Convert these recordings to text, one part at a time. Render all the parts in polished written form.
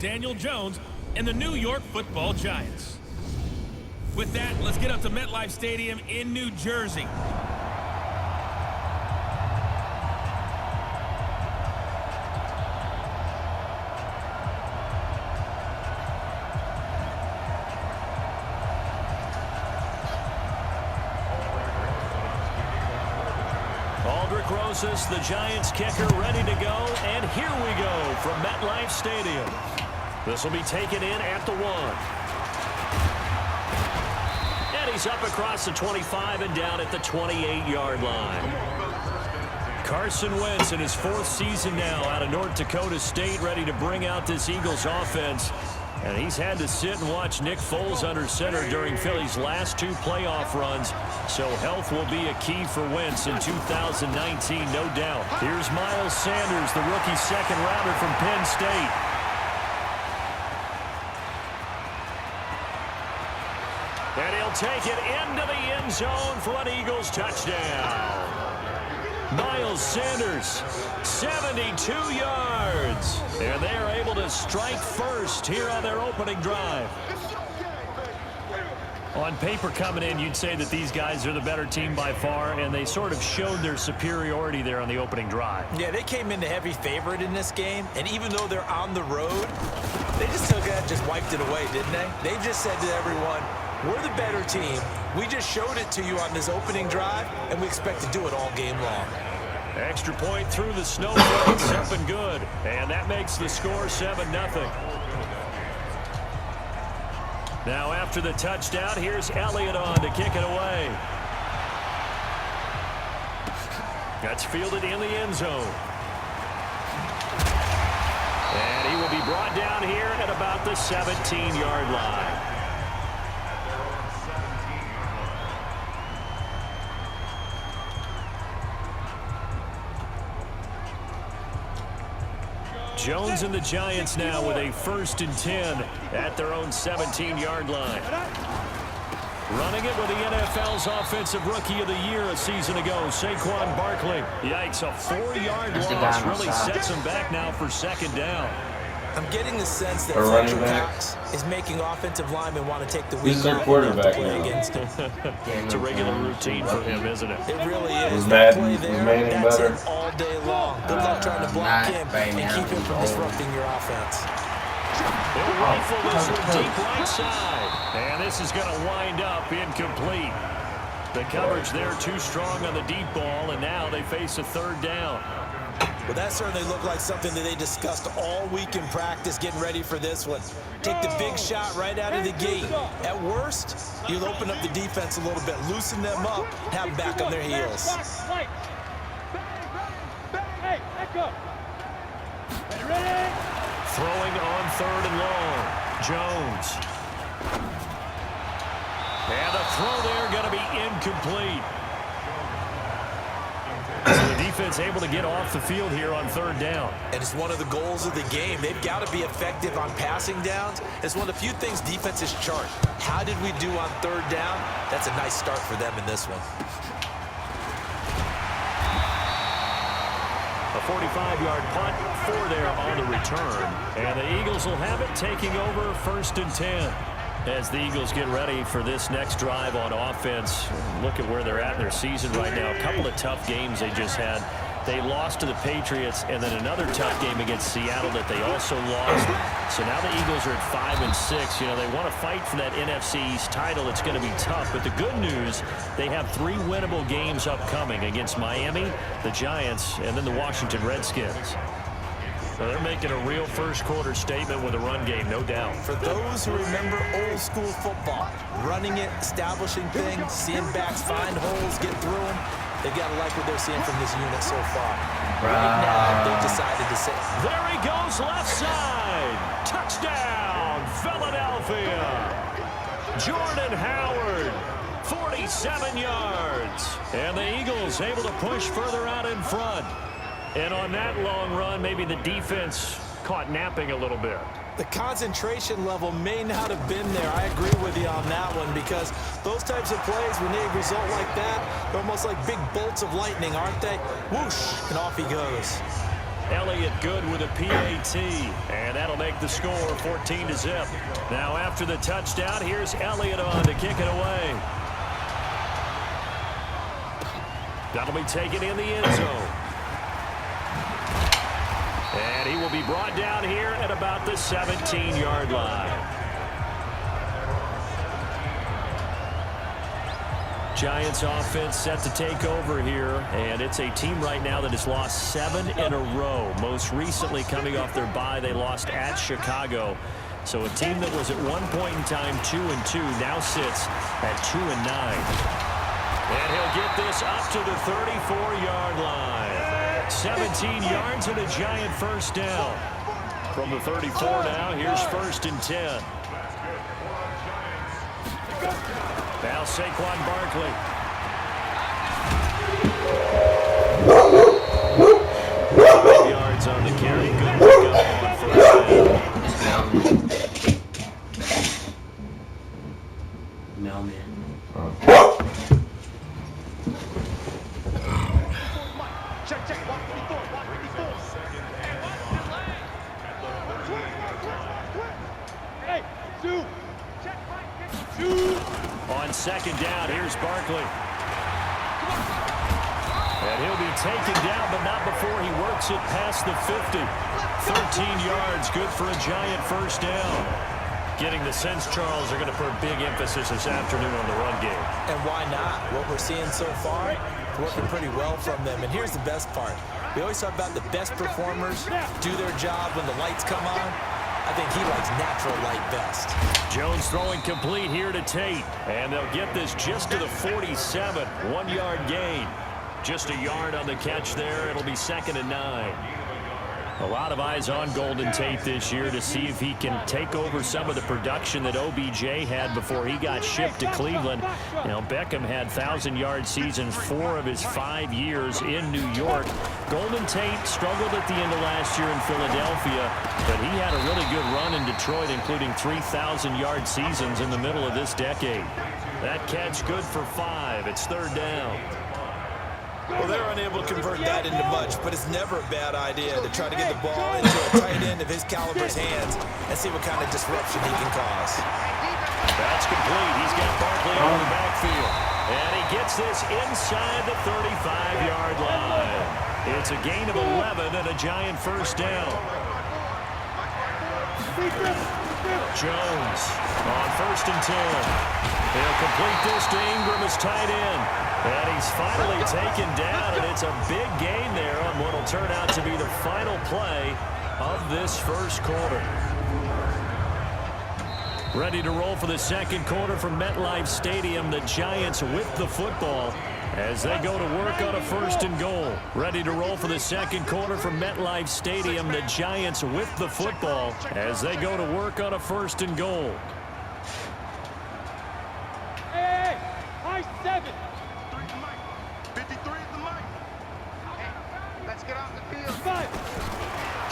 Daniel Jones and the New York Football Giants. With that, let's get up to MetLife Stadium in New Jersey. The Giants kicker ready to go, and here we go from MetLife Stadium. This will be taken in at the 1. And he's up across the 25 and down at the 28-yard line. Carson Wentz in his 4th season now out of North Dakota State, ready to bring out this Eagles offense. And he's had to sit and watch Nick Foles under center during Philly's last 2 playoff runs. So health will be a key for Wentz in 2019, no doubt. Here's Miles Sanders, the rookie second-rounder from Penn State. And he'll take it into the end zone for an Eagles touchdown. Miles Sanders, 72 yards. And they are able to strike first here on their opening drive. On paper coming in, you'd say that these guys are the better team by far, and they sort of showed their superiority there on the opening drive. Yeah, they came in the heavy favorite in this game, and even though they're on the road, they just took it, just wiped it away, didn't they? They just said to everyone, we're the better team. We just showed it to you on this opening drive, and we expect to do it all game long. Extra point through the snowflakes, up and good. And that makes the score 7-0. Now after the touchdown, here's Elliott on to kick it away. That's fielded in the end zone. And he will be brought down here at about the 17-yard line. Jones and the Giants now with a 1st and 10 at their own 17-yard line. Running it with the NFL's Offensive Rookie of the Year a season ago, Saquon Barkley. Yikes, a 4-yard loss really sets him back now for 2nd down. I'm getting the sense that Fletcher Cox is making offensive linemen want to take the week off quarterback to play against him. It's a regular routine for him, isn't it? It really is. That play there, that's it all day long. Good luck trying to block him and keep him from disrupting your offense. He'll rifle this one deep right side. And this is going to wind up incomplete. The coverage there too strong on the deep ball, and now they face a 3rd down. Well, that certainly looked like something that they discussed all week in practice, getting ready for this one. Take the big shot right out of the gate. At worst, you'll open up the defense a little bit, loosen them up, have them back on their heels. Throwing on 3rd and long. Jones. And the throw there going to be incomplete. So the defense able to get off the field here on 3rd down. And it's one of the goals of the game. They've got to be effective on passing downs. It's one of the few things defenses chart. How did we do on 3rd down? That's a nice start for them in this one. A 45-yard punt, 4 there on the return. And the Eagles will have it taking over 1st and 10. As the Eagles get ready for this next drive on offense, look at where they're at in their season right now. A couple of tough games they just had. They lost to the Patriots, and then another tough game against Seattle that they also lost. So now the Eagles are at 5 and 6. You know, they want to fight for that NFC East title. It's going to be tough. But the good news, they have 3 winnable games upcoming against Miami, the Giants, and then the Washington Redskins. So they're making a real first-quarter statement with a run game, no doubt. For those who remember old-school football, running it, establishing things, seeing backs find holes, get through them, they've got to like what they're seeing from this unit so far. Right now, they've decided to say, there he goes, left side. Touchdown, Philadelphia. Jordan Howard, 47 yards. And the Eagles able to push further out in front. And on that long run, maybe the defense caught napping a little bit. The concentration level may not have been there. I agree with you on that one, because those types of plays, when they result like that, they're almost like big bolts of lightning, aren't they? Whoosh, and off he goes. Elliott good with a PAT, and that'll make the score 14-0. Now after the touchdown, here's Elliott on to kick it away. That'll be taken in the end zone. And he will be brought down here at about the 17-yard line. Giants offense set to take over here, and it's a team right now that has lost 7 in a row. Most recently coming off their bye, they lost at Chicago. So a team that was at one point in time 2-2 now sits at 2-9. And he'll get this up to the 34-yard line. 17 yards and a Giant first down. From the 34 now, here's 1st and 10. Now Saquon Barkley. Yards on the carry. Good pickup on first down. No, man. Check. 154. Hey, two. On 2nd down, here's Barkley. And he'll be taken down, but not before he works it past the 50. 13 yards, good for a Giant first down. Getting the sense, Charles, are going to put a big emphasis this afternoon on the run game. And why not? What we're seeing so far, working pretty well from them. And here's the best part. We always talk about the best performers do their job when the lights come on. I think he likes natural light best. Jones throwing complete here to Tate. And they'll get this just to the 47. 1-yard gain. Just a yard on the catch there. It'll be 2nd and 9. A lot of eyes on Golden Tate this year to see if he can take over some of the production that OBJ had before he got shipped to Cleveland. You know, Beckham had 1,000-yard seasons 4 of his 5 years in New York. Golden Tate struggled at the end of last year in Philadelphia, but he had a really good run in Detroit, including 3,000-yard seasons in the middle of this decade. That catch good for 5. It's 3rd down. Well, they're unable to convert that into much, but it's never a bad idea to try to get the ball into a tight end of his caliber's hands and see what kind of disruption he can cause. That's complete. He's got Barkley on the backfield. And he gets this inside the 35-yard line. It's a gain of 11 and a Giant first down. Jones on 1st and 10. He'll complete this to Ingram as tight end. And he's finally taken down, and it's a big gain there on what will turn out to be the final play of this first quarter. Ready to roll for the second quarter from MetLife Stadium. The Giants with the football as they go to work on a 1st and goal. Ready to roll for the second quarter from MetLife Stadium. The Giants with the football as they go to work on a 1st and goal. Hey, high 7.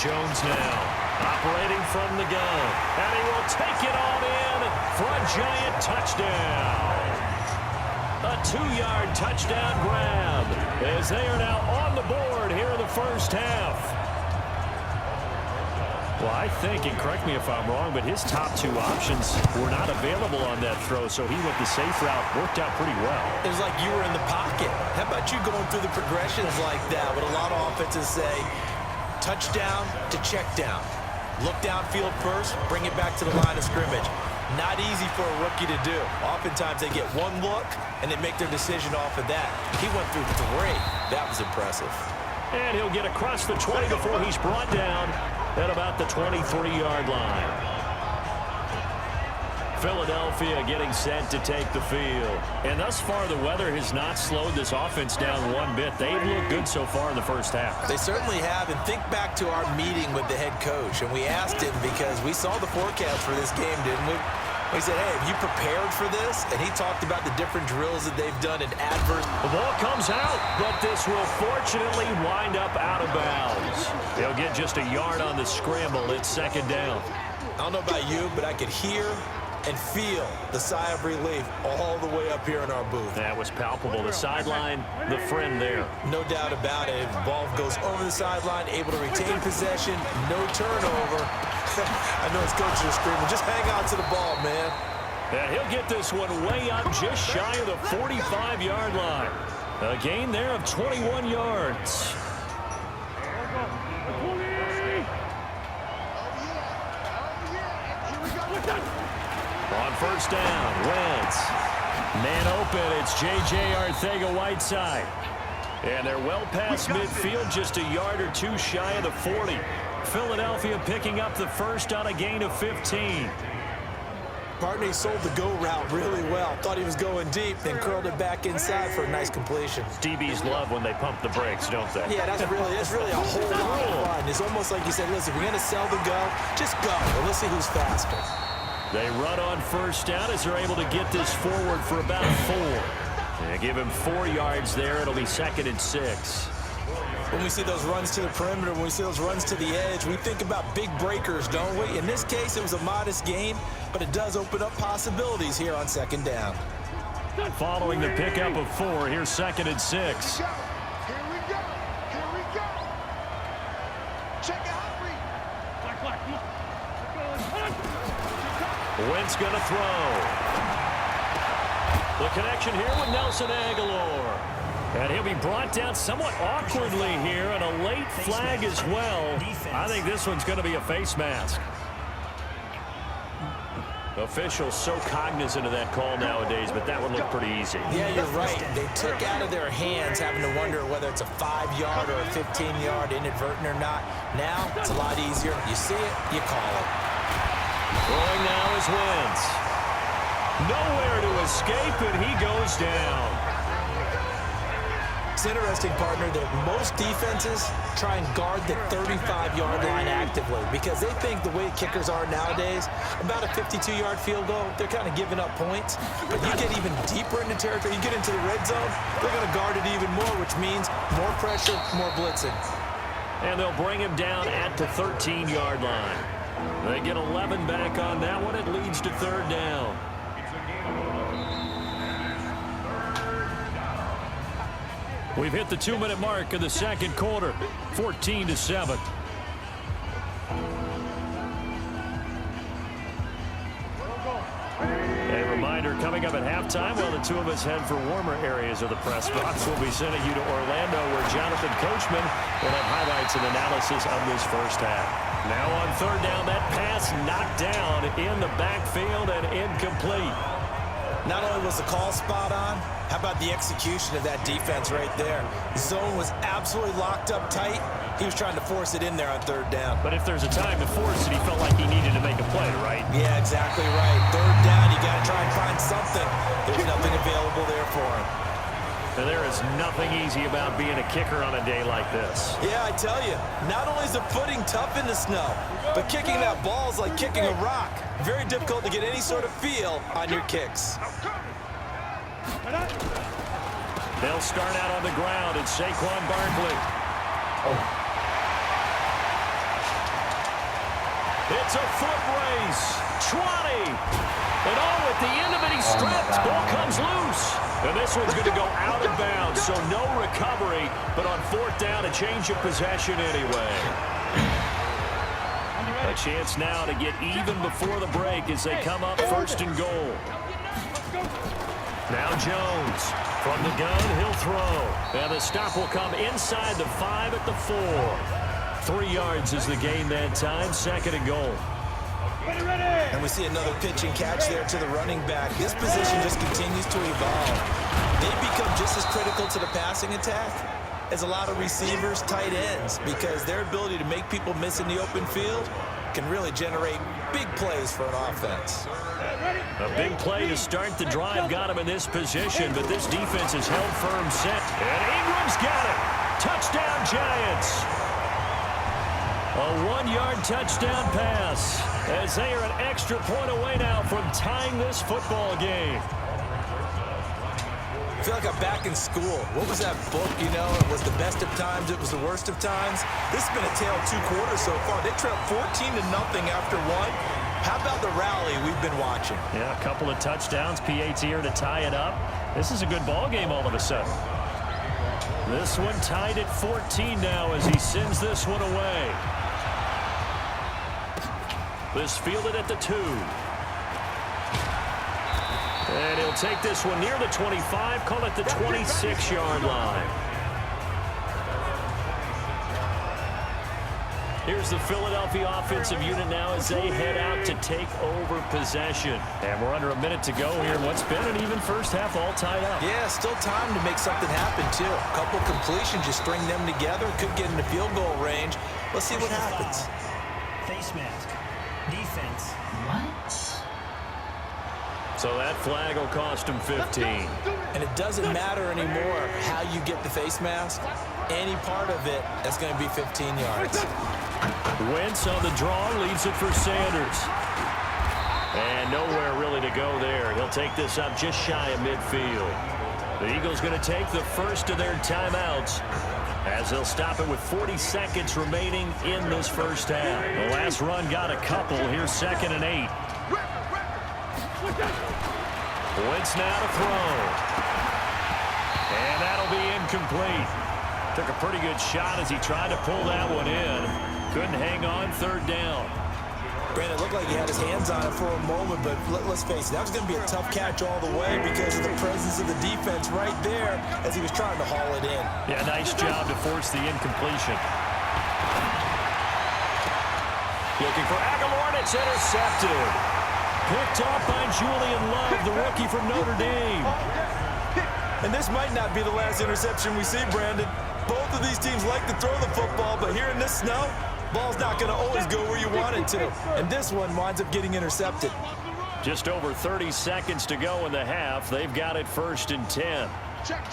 Jones now operating from the gun, and he will take it on in for a Giant touchdown. A 2-yard touchdown grab as they are now on the board here in the first half. Well, I think, and correct me if I'm wrong, but his top 2 options were not available on that throw, so he went the safe route, worked out pretty well. It was like you were in the pocket. How about you going through the progressions like that? What a lot of offenses say, touchdown to check down. Look downfield first, bring it back to the line of scrimmage. Not easy for a rookie to do. Oftentimes they get one look and they make their decision off of that. He went through 3. That was impressive. And he'll get across the 20 before he's brought down at about the 23-yard line. Philadelphia getting set to take the field. And thus far, the weather has not slowed this offense down one bit. They've looked good so far in the first half. They certainly have. And think back to our meeting with the head coach. And we asked him because we saw the forecast for this game, didn't we? We said, hey, have you prepared for this? And he talked about the different drills that they've done in adverse. The ball comes out, but this will fortunately wind up out of bounds. They'll get just a yard on the scramble. It's 2nd down. I don't know about you, but I could hear and feel the sigh of relief all the way up here in our booth. That was palpable. The sideline, the friend there. No doubt about it. The ball goes over the sideline, able to retain possession, no turnover. I know his coaches are screaming, just hang on to the ball, man. And he'll get this one way up just shy of the 45-yard line. A gain there of 21 yards. On first down, Wentz. Man open, it's J.J. Arcega-Whiteside. And they're well past midfield, just a yard or two shy of the 40. Philadelphia picking up the first on a gain of 15. Partney sold the go route really well. Thought he was going deep, then curled it back inside for a nice completion. DBs love when they pump the brakes, don't they? Yeah, that's really a whole lot of fun. It's almost like you said, listen, if you're going to sell the go, just go. And let's see who's faster. They run on first down as they're able to get this forward for about 4. They give him 4 yards there. It'll be 2nd and 6. When we see those runs to the perimeter, when we see those runs to the edge, we think about big breakers, don't we? In this case, it was a modest gain, but it does open up possibilities here on 2nd down. Following the pickup of 4, here's 2nd and 6. Here we go. Here we go. Check out. Wentz going to throw. The connection here with Nelson Aguilar. And he'll be brought down somewhat awkwardly here, and a late flag as well. I think this one's going to be a face mask. Officials so cognizant of that call nowadays, but that one looked pretty easy. Yeah, you're right. They took out of their hands having to wonder whether it's a 5-yard or a 15-yard inadvertent or not. Now, it's a lot easier. You see it, you call it. Throwing now is Wentz. Nowhere to escape, and he goes down. It's interesting, partner, that most defenses try and guard the 35-yard line actively because they think the way kickers are nowadays, about a 52-yard field goal, they're kind of giving up points. But you get even deeper into territory, you get into the red zone, they're going to guard it even more, which means more pressure, more blitzing. And they'll bring him down at the 13-yard line. They get 11 back on that one. It leads to 3rd down. We've hit the 2-minute mark of the 2nd quarter, 14-7. A reminder coming up at halftime while the two of us head for warmer areas of the press box. We'll be sending you to Orlando where Jonathan Coachman will have highlights and analysis of this first half. Now on 3rd down, that pass knocked down in the backfield and incomplete. Not only was the call spot on, how about the execution of that defense right there? The zone was absolutely locked up tight. He was trying to force it in there on 3rd down. But if there's a time to force it, he felt like he needed to make a play, right? Yeah, exactly right. 3rd down, you got to try and find something. There's nothing available there for him. And there is nothing easy about being a kicker on a day like this. Yeah, I tell you, not only is the footing tough in the snow, but kicking that ball is like kicking a rock. Very difficult to get any sort of feel on your kicks. They'll start out on the ground. It's Saquon Barkley. It's a foot race. 20. And at the end of it, he strapped. Ball comes loose. And this one's going to go out of bounds, so no recovery. But on 4th down, a change of possession anyway. A chance now to get even before the break as they come up 1st and goal. Now Jones. From the gun, he'll throw. And the stop will come inside the 5 at the 4. 3 yards is the gain that time. 2nd and goal. And we see another pitch and catch there to the running back. This position just continues to evolve. They become just as critical to the passing attack as a lot of receivers, tight ends, because their ability to make people miss in the open field can really generate big plays for an offense. A big play to start the drive got him in this position, but this defense is held firm set. And Ingram's got it. Touchdown, Giants. A 1-yard touchdown pass as they are an extra point away now from tying this football game. I feel like I'm back in school. What was that book, you know? It was the best of times, it was the worst of times. This has been a tale of 2 quarters so far. They trailed 14-0 after 1. How about the rally we've been watching. Yeah, a couple of touchdowns. PAT here to tie it up. This is a good ball game all of a sudden. This one tied at 14 now as he sends this one away. This fielded at the 2. And he'll take this one near the 25, call it the 26-yard line. Here's the Philadelphia offensive unit now as they head out to take over possession. And we're under a minute to go here in what's been an even first half, all tied up. Yeah, still time to make something happen, too. A couple completions, just string them together. Could get into field goal range. Let's see what happens. Face mask. Defense. What? So that flag will cost him 15. And it doesn't matter anymore how you get the face mask. Any part of it, that's going to be 15 yards. Wentz on the draw, leaves it for Sanders. And nowhere really to go there. He'll take this up just shy of midfield. The Eagles going to take the first of their timeouts as they'll stop it with 40 seconds remaining in this first half. The last run got a couple. Here's 2nd and 8. Wentz now to throw. And that'll be incomplete. Took a pretty good shot as he tried to pull that one in. Couldn't hang on, 3rd down. Brandon, it looked like he had his hands on it for a moment, but let's face it, that was going to be a tough catch all the way because of the presence of the defense right there as he was trying to haul it in. Yeah, nice job to force the incompletion. Looking for Aguilar, and it's intercepted. Picked off by Julian Love, the rookie from Notre Dame. And this might not be the last interception we see, Brandon. Both of these teams like to throw the football, but here in this snow, ball's not going to always go where you want it to. And this one winds up getting intercepted. Just over 30 seconds to go in the half. They've got it 1st and 10. Check.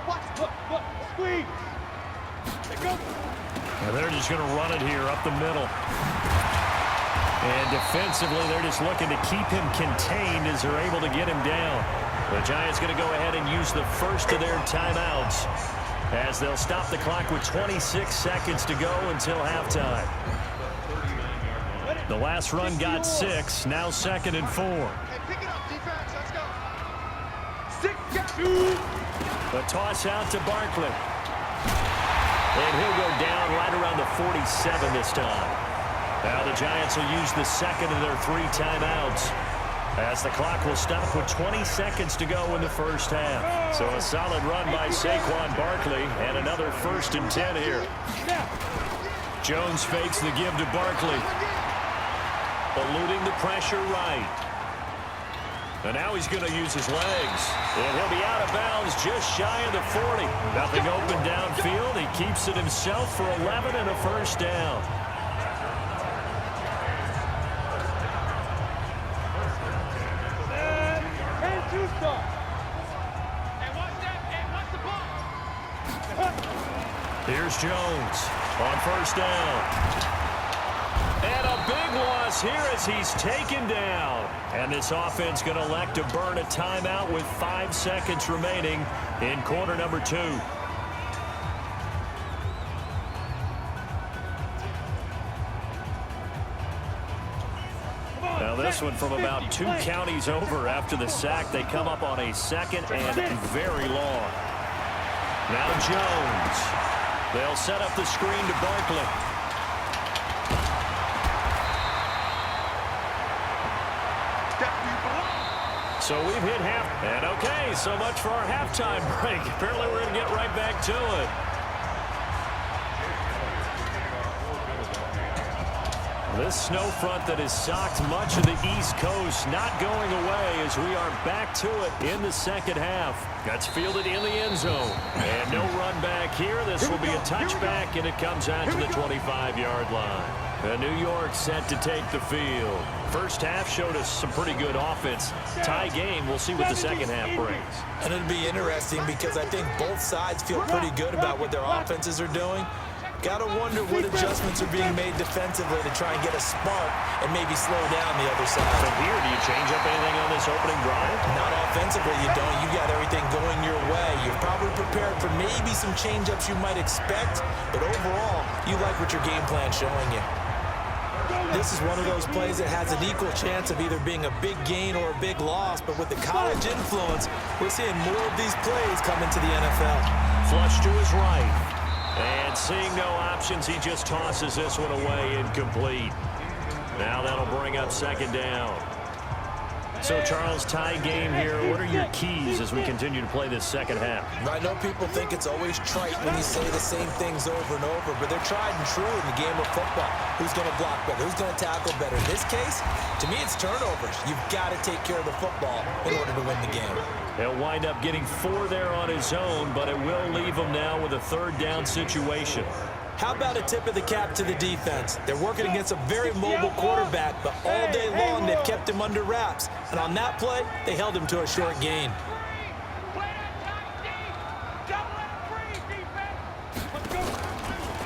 Watch, look, squeeze. And they're just going to run it here up the middle. And defensively, they're just looking to keep him contained as they're able to get him down. The Giants going to go ahead and use the first of their timeouts as they'll stop the clock with 26 seconds to go until halftime. The last run got 6, now 2nd and 4. Hey, pick it up, defense, let's go. The toss out to Barkley. And he'll go down right around the 47 this time. Now the Giants will use the 2nd of their 3 timeouts as the clock will stop with 20 seconds to go in the first half. So a solid run by Saquon Barkley and another 1st and 10 here. Jones fakes the give to Barkley. Eluding the pressure right. And now he's going to use his legs. And he'll be out of bounds just shy of the 40. Nothing open downfield. He keeps it himself for 11 and a 1st down. Here's Jones on 1st down. And a big loss here as he's taken down. And this offense going to elect to burn a timeout with 5 seconds remaining in quarter number 2. Now this one from about 2 counties over after the sack. They come up on a 2nd and very long. Now Jones. They'll set up the screen to Barkley. So we've hit half. And okay, so much for our halftime break. Apparently we're going to get right back to it. This snow front that has socked much of the East Coast not going away as we are back to it in the 2nd half. That's fielded in the end zone. And no run back here. This will be a touchback, and it comes out to the 25-yard line. And New York set to take the field. First half showed us some pretty good offense. Tie game. We'll see what the 2nd half brings. And it'll be interesting because I think both sides feel pretty good about what their offenses are doing. Got to wonder what adjustments are being made defensively to try and get a spark and maybe slow down the other side. From here, do you change up anything on this opening drive? Not offensively, you don't. You got everything going your way. You're probably prepared for maybe some change-ups you might expect, but overall, you like what your game plan's showing you. This is one of those plays that has an equal chance of either being a big gain or a big loss, but with the college influence, we're seeing more of these plays come into the NFL. Flush to his right. And seeing no options, he just tosses this one away, incomplete. Now that'll bring up second down. So, Charles, tie game here. What are your keys as we continue to play this second half? I know people think it's always trite when you say the same things over and over, but they're tried and true in the game of football. Who's going to block better? Who's going to tackle better? In this case, to me, it's turnovers. You've got to take care of the football in order to win the game. He'll wind up getting 4 there on his own, but it will leave him now with a third down situation. How about a tip of the cap to the defense? They're working against a very mobile quarterback, but all day long they've kept him under wraps. And on that play, they held him to a short gain.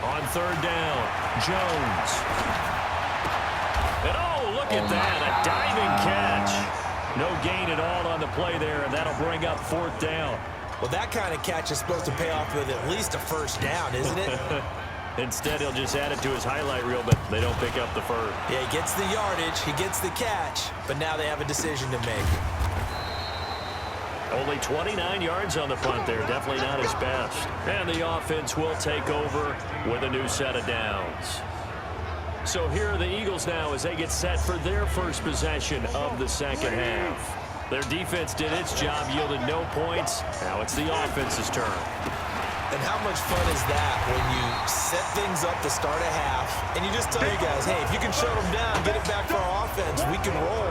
On third down, Jones. And oh, look at that, a diving catch. No gain at all on the play there, and that'll bring up fourth down. Well, that kind of catch is supposed to pay off with at least a first down, isn't it? Instead, he'll just add it to his highlight reel, but they don't pick up the first. Yeah, he gets the yardage, he gets the catch, but now they have a decision to make. Only 29 yards on the punt there, definitely not his best. And the offense will take over with a new set of downs. So here are the Eagles now as they get set for their first possession of the second half. Their defense did its job, yielded no points. Now it's the offense's turn. And how much fun is that when you set things up to start a half, and you just tell your guys, hey, if you can shut them down, get it back for our offense, we can roll.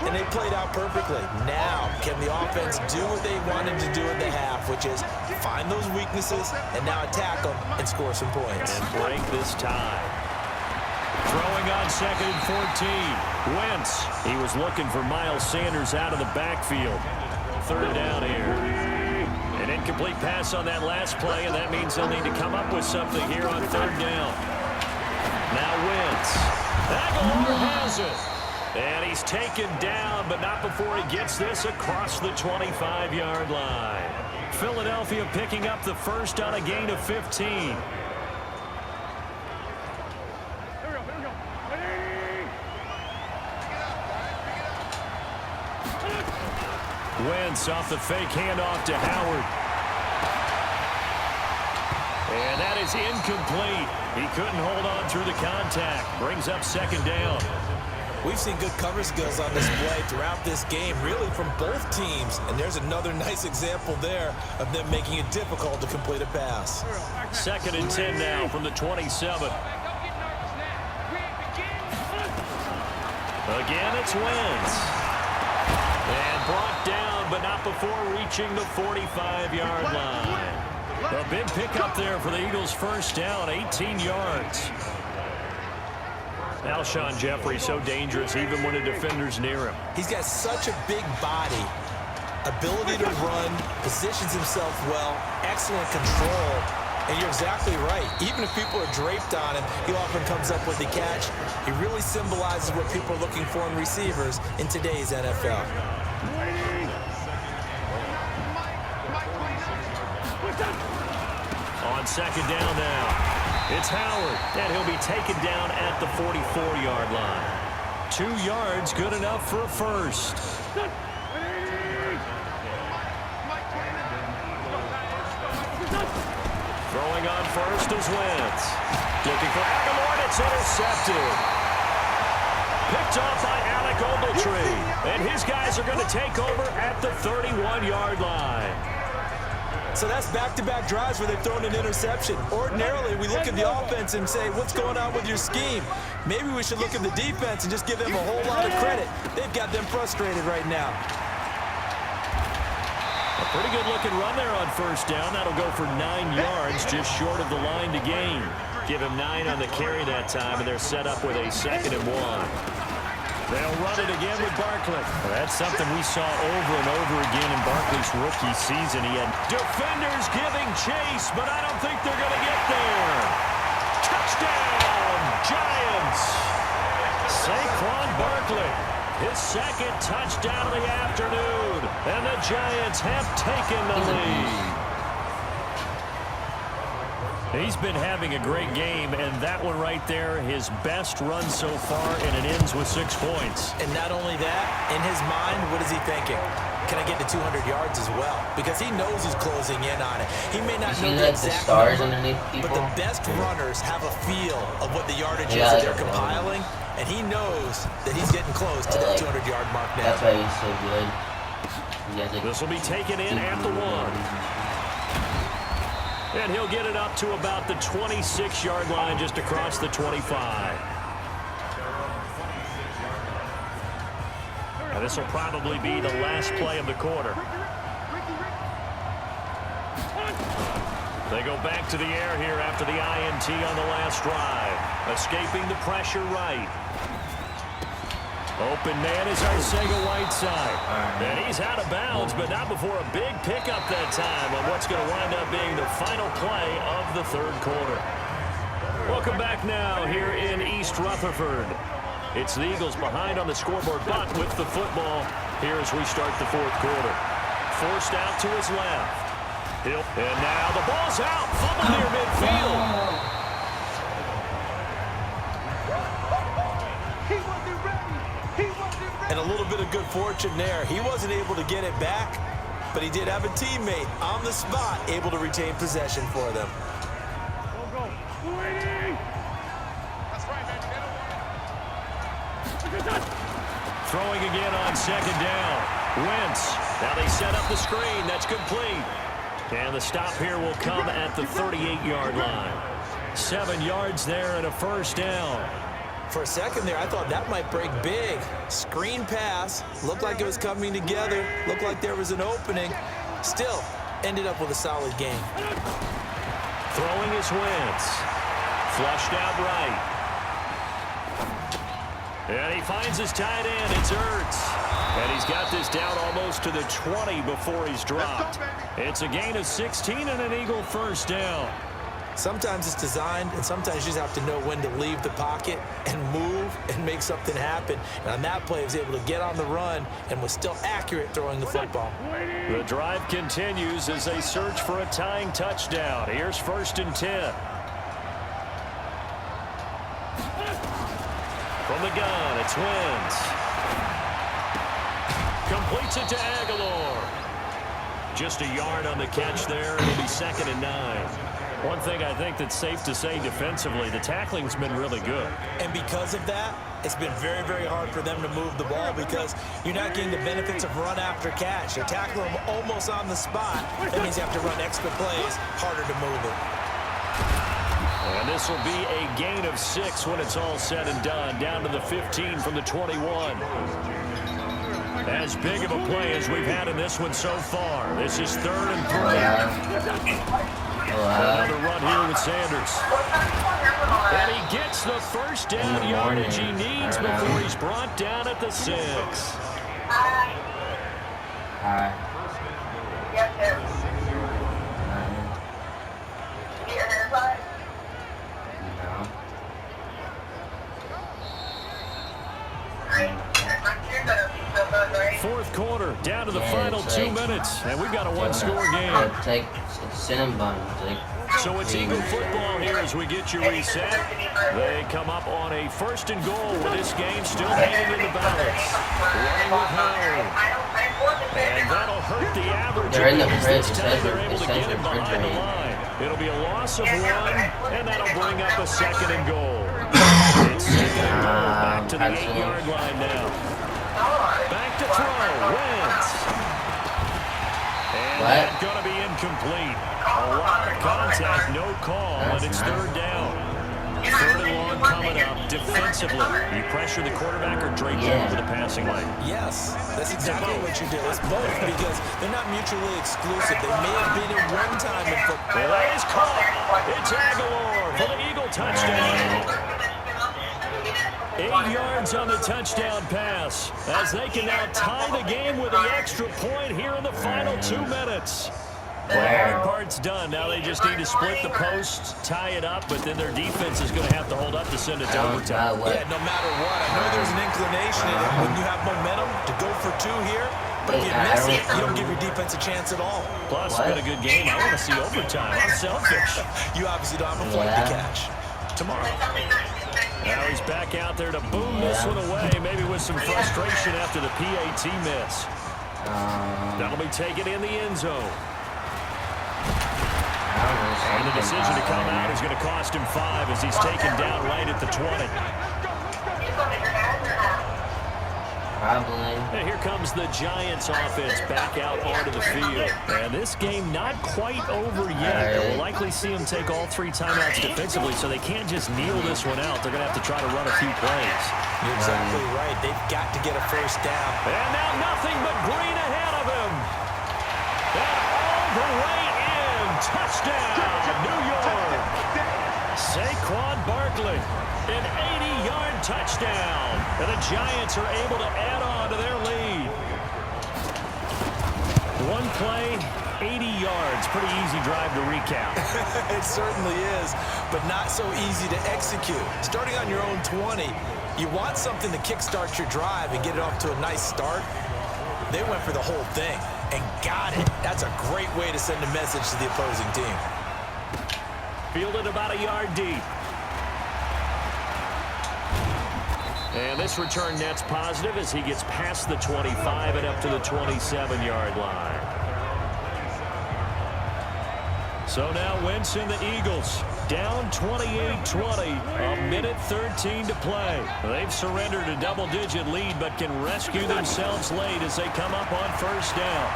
And they played out perfectly. Now, can the offense do what they wanted to do in the half, which is find those weaknesses and now attack them and score some points. And break this tie. Throwing on second and 14. Wentz. He was looking for Miles Sanders out of the backfield. Third down here. An incomplete pass on that last play, and that means they'll need to come up with something here on third down. Now Wentz. Aguilar has it. And he's taken down, but not before he gets this across the 25-yard line. Philadelphia picking up the first on a gain of 15. Wentz off the fake handoff to Howard. And that is incomplete. He couldn't hold on through the contact. Brings up second down. We've seen good cover skills on display throughout this game, really from both teams. And there's another nice example there of them making it difficult to complete a pass. Second and 10 now from the 27. Again, it's Wentz. And brought down, but not before reaching the 45-yard line. A big pickup there for the Eagles' first down, 18 yards. Alshon Jeffrey so dangerous even when a defender's near him. He's got such a big body, ability to run, positions himself well, excellent control. And you're exactly right. Even if people are draped on him, he often comes up with the catch. He really symbolizes what people are looking for in receivers in today's NFL. On second down now, it's Howard, and he'll be taken down at the 44-yard line. 2 yards, good enough for a first. Throwing on first is Wentz. Looking for Aguilar, and it's intercepted. Picked off by Alec Ogletree. And his guys are going to take over at the 31-yard line. So that's back-to-back drives where they've thrown an interception. Ordinarily, we look at the offense and say, what's going on with your scheme? Maybe we should look at the defense and just give them a whole lot of credit. They've got them frustrated right now. A pretty good-looking run there on first down. That'll go for 9 yards, just short of the line to gain. Give him 9 on the carry that time, and they're set up with a 2nd and 1. They'll run it again with Barkley. Well, that's something we saw over and over again in Barkley's rookie season. He had defenders giving chase, but I don't think they're going to get there. Touchdown, Giants! Saquon Barkley, his 2nd touchdown of the afternoon, and the Giants have taken the lead. He's been having a great game, and that one right there, his best run so far, and it ends with 6 points. And not only that, in his mind, what is he thinking? Can I get to 200 yards as well? Because he knows he's closing in on it. He may not know the exact stars number, underneath people? but the best runners have a feel of what the yardage is that they're compiling, and he knows that he's getting close to that 200-yard mark now. That's why he's so good. This will be taken in at the 1. And he'll get it up to about the 26-yard line just across the 25. And this will probably be the last play of the quarter. They go back to the air here after the INT on the last drive. Escaping the pressure right. Open man is Arcega-Whiteside. And he's out of bounds, but not before a big pickup that time on what's going to wind up being the final play of the third quarter. Welcome back now here in East Rutherford. It's the Eagles behind on the scoreboard, but with the football here as we start the fourth quarter. Forced out to his left. And now the ball's out. Fumble near midfield. And a little bit of good fortune there. He wasn't able to get it back, but he did have a teammate on the spot able to retain possession for them. Throwing again on second down. Wentz. Now they set up the screen. That's complete. And the stop here will come at the 38-yard line. 7 yards there and a first down. For a second there, I thought that might break big. Screen pass. Looked like it was coming together. Looked like there was an opening. Still, ended up with a solid game. Throwing is Wentz. Flushed out right. And he finds his tight end. It's Ertz. And he's got this down almost to the 20 before he's dropped. It's a gain of 16 and an Eagle first down. Sometimes it's designed, and sometimes you just have to know when to leave the pocket and move and make something happen. And on that play, he was able to get on the run and was still accurate throwing the football. The drive continues as they search for a tying touchdown. Here's 1st and 10. From the gun, it's Wentz. Completes it to Aguilar. Just a yard on the catch there. It'll be 2nd and 9. One thing I think that's safe to say defensively, the tackling's been really good. And because of that, it's been very, very hard for them to move the ball because you're not getting the benefits of run after catch. You're tackling them almost on the spot. That means you have to run extra plays, harder to move it. And this will be a gain of 6 when it's all said and done, down to the 15 from the 21. As big of a play as we've had in this one so far. This is 3rd and 3. Another run here with Sanders. And he gets the first down yardage he needs before he's brought down at the 6. Fourth quarter, down to the final 2 minutes, and we've got a one-score game. So it's Eagle football here as we get you reset. They come up on a 1st and goal with this game still hanging in the balance. Running with Howard. And that'll hurt the average. They're in the fridge. This time they're able to get him behind the line. It'll be a loss of 1, and that'll bring up a 2nd and goal. It's 2nd and goal, back to the 8-yard line now. Back to throw, Wentz. And that's going to be incomplete. A lot of contact, no call, and it's 3rd down. 3rd and long coming up defensively. You pressure the quarterback or drape him over the passing lane? Yes, that's exactly what you do. It's both because they're not mutually exclusive. They may have been at one time in football. Well, that is caught. It's Aguilar for the Eagle touchdown. 8 yards on the touchdown pass as they can now tie the game with the extra point here in the final 2 minutes. The hard part's done. Now they just need to split the posts, tie it up, but then their defense is going to have to hold up to send it to overtime. Yeah, no matter what. I know there's an inclination in it when you have momentum to go for 2 here. But if you miss it, you don't give your defense a chance at all. Plus, it's been a good game. I want to see overtime. I'm selfish. You obviously don't have a flight to catch. Tomorrow. Now he's back out there to boom this one away, maybe with some frustration after the PAT miss. That'll be taken in the end zone. And the decision to come out is going to cost him 5 as he's taken down right at the 20. Probably. And here comes the Giants offense back out onto the field. And this game not quite over yet. We'll likely see them take all 3 timeouts defensively, so they can't just kneel this one out. They're going to have to try to run a few plays. You're exactly right. They've got to get a first down. And now nothing but green ahead of him. And all the way in. Touchdown, New York. Saquon Barkley. An 80-yard touchdown. And the Giants are able to add on to their lead. One play, 80 yards. Pretty easy drive to recap. It certainly is, but not so easy to execute. Starting on your own 20, you want something to kickstart your drive and get it off to a nice start. They went for the whole thing and got it. That's a great way to send a message to the opposing team. Fielded about a yard deep. And this return net's positive as he gets past the 25 and up to the 27-yard line. So now Wentz and the Eagles down 28-20, a minute 13 to play. They've surrendered a double-digit lead but can rescue themselves late as they come up on first down.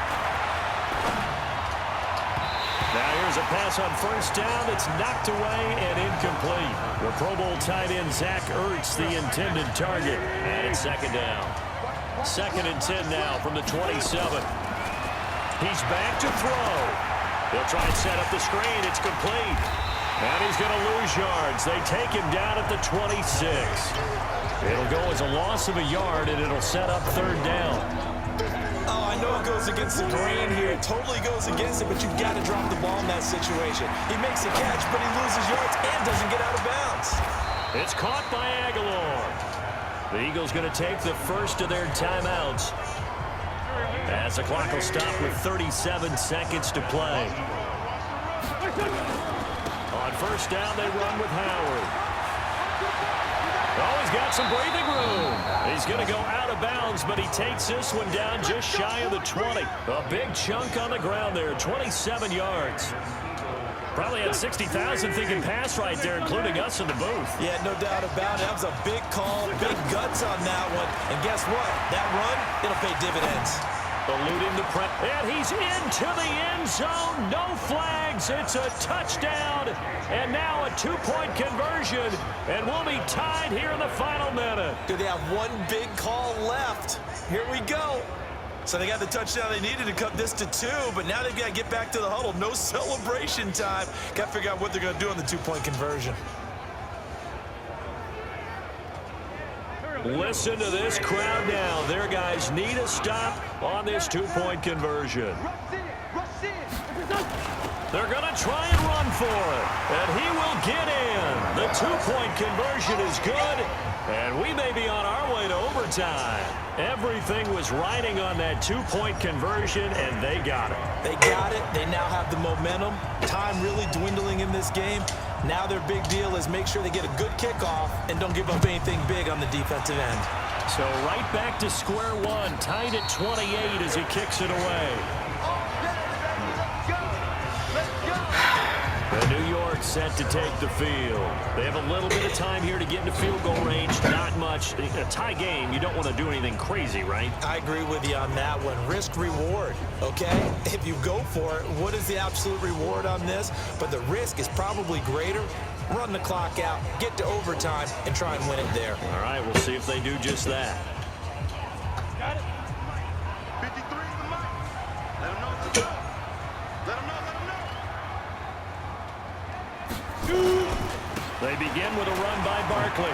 Now here's a pass on first down that's knocked away and incomplete. The Pro Bowl tight end Zach Ertz, the intended target. And it's second down. 2nd and 10 now from the 27. He's back to throw. They'll try and set up the screen. It's complete. And he's going to lose yards. They take him down at the 26. It'll go as a loss of a yard, and it'll set up 3rd down. Oh, I know it goes against the grain here. It totally goes against it, but you've got to drop the ball in that situation. He makes a catch, but he loses yards and doesn't get out of bounds. It's caught by Aguilar. The Eagles going to take the first of their timeouts as the clock will stop with 37 seconds to play. On first down, they run with Howard. Oh, he's got some breathing room. He's going to go out of bounds, but he takes this one down just shy of the 20. A big chunk on the ground there, 27 yards. Probably had 60,000 thinking pass right there, including us in the booth. Yeah, no doubt about it. That was a big call, big guts on that one. And guess what? That run, it'll pay dividends. Eluding the press, and he's into the end zone. No flags. It's a touchdown, and now a 2-point conversion, and we'll be tied here in the final minute. Do they have one big call left? Here we go. So they got the touchdown they needed to cut this to 2, but now they've got to get back to the huddle. No celebration time. Got to figure out what they're going to do on the 2-point conversion. Listen to this crowd now. Their guys need a stop on this 2-point conversion. They're going to try and run for it, and he will get in. The 2-point conversion is good, and we may be on our way to overtime. Everything was riding on that 2-point conversion, and they got it. They got it. They now have the momentum. Time really dwindling in this game. Now their big deal is make sure they get a good kickoff and don't give up anything big on the defensive end. So right back to square one, tied at 28 as he kicks it away. The New York set to take the field. They have a little bit of time here to get into field goal range. Not much. A tie game, you don't want to do anything crazy, right? I agree with you on that one. Risk reward, okay? If you go for it, what is the absolute reward on this? But the risk is probably greater. Run the clock out, get to overtime, and try and win it there. All right, we'll see if they do just that. Got it. 53 in the mic. Let them know. Let them know. Let them know. They begin with a run by Barkley.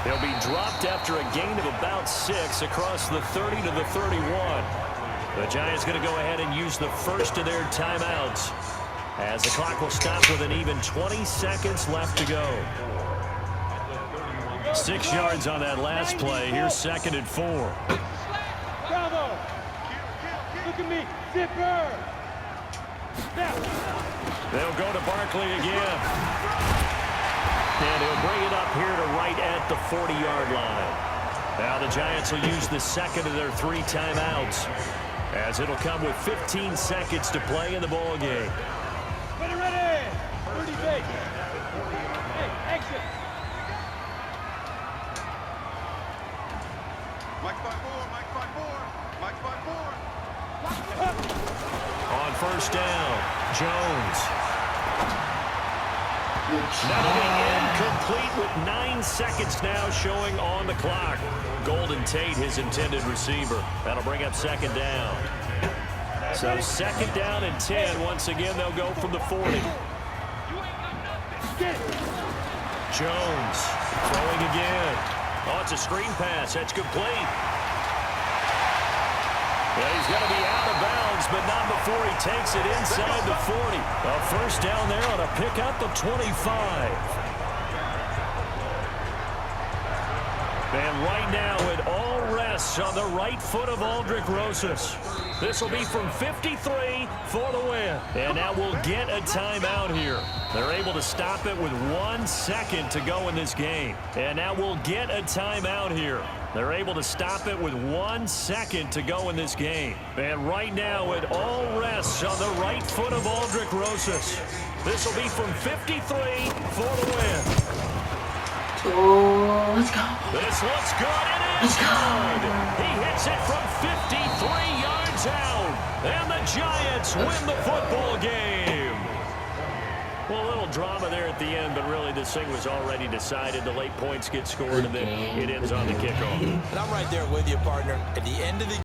They'll be dropped after a gain of about 6 across the 30 to the 31. The Giants going to go ahead and use the first of their timeouts as the clock will stop with an even 20 seconds left to go. 6 yards on that last play. Here's 2nd and 4. Bravo. Look at me. Zipper. They'll go to Barkley again. And he'll bring it up here to right at the 40-yard line. Now the Giants will use the second of their 3 timeouts, as it'll come with 15 seconds to play in the ball game. Ready. 30 base. Hey, exit. Mike 5-4. Mike 5-4. On first down, Jones. That'll be incomplete with 9 seconds now showing on the clock. Golden Tate, his intended receiver. That'll bring up 2nd down. So 2nd down and 10. Once again, they'll go from the 40. Jones throwing again. Oh, it's a screen pass. That's complete. Well, he's going to be out of bounds, but not before he takes it inside the 40. A first down there on a pickup of 25. And right now it all rests on the right foot of Aldrick Rosas. This will be from 53 for the win. And now we'll get a timeout here. They're able to stop it with 1 second to go in this game. And now we'll get a timeout here. They're able to stop it with 1 second to go in this game. And right now it all rests on the right foot of Aldrick Rosas. This will be from 53 for the win. Oh, let's go. This looks good. It is good. He hits it from 53 yards out. And the Giants win the football game. Well, a little drama there at the end, but really this thing was already decided. The late points get scored, and then it ends on the kickoff. And I'm right there with you, partner. At the end of the